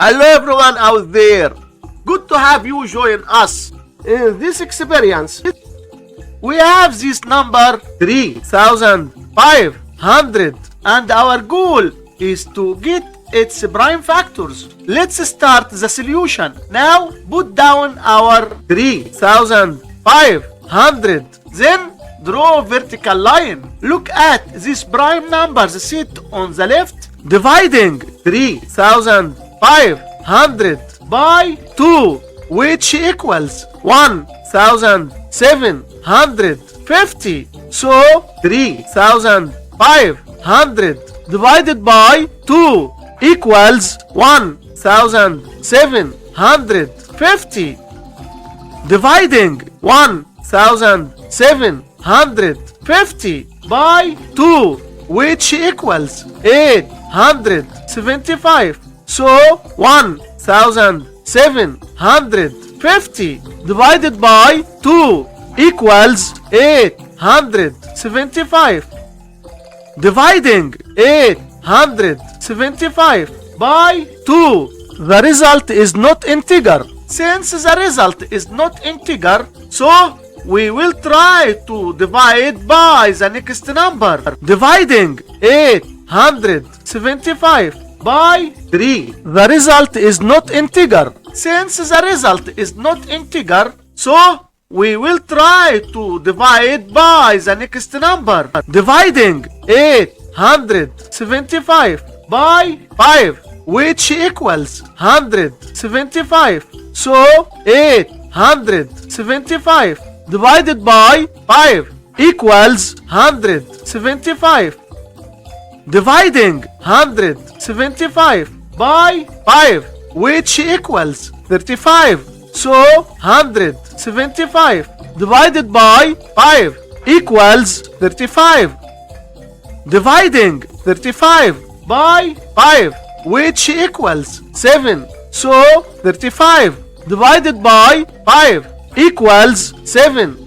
Hello everyone out there. Good to have you join us. In this experience, we have this number 3500 and our goal is to get its prime factors. Let's start the solution. Now put down our 3500. Then draw a vertical line. Look at these prime numbers set on the left. Dividing 3500 by 2, which equals 1750. So 3500 divided by 2 equals 1750. Dividing 1750 by 2, which equals 875. So 1750 divided by 2 equals 875. Dividing 875 by 2, the result is not integer. Since the result is not integer, so we will try to divide by the next number. Dividing 875 by 3. The result is not integer. Since the result is not integer, so we will try to divide by the next number. Dividing 875 by 5, which equals 175. So 875 divided by 5 equals 175. Dividing 175 by 5, which equals 35. So 175 divided by 5 equals 35. Dividing 35 by 5, which equals 7. So 35 divided by 5 equals 7.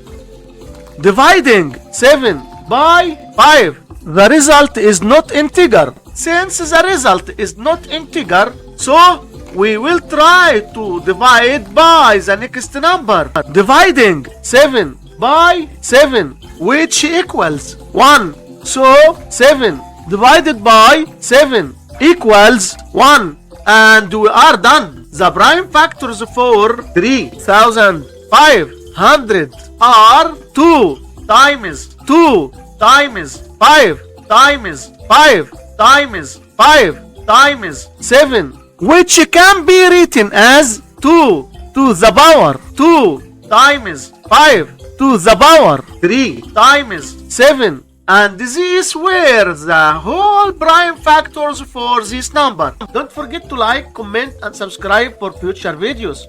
Dividing 7 by 5, the result is not integer. Since the result is not integer, so we will try to divide by the next number. Dividing 7 by 7, which equals 1. So 7 divided by 7 equals 1. And we are done. The prime factors for 3500 are 2 times 2 times 5 times 5 times 5 times 7, which can be written as 2 to the power 2 times 5 to the power 3 times 7. And these were the whole prime factors for this number. Don't forget to like, comment and subscribe for future videos.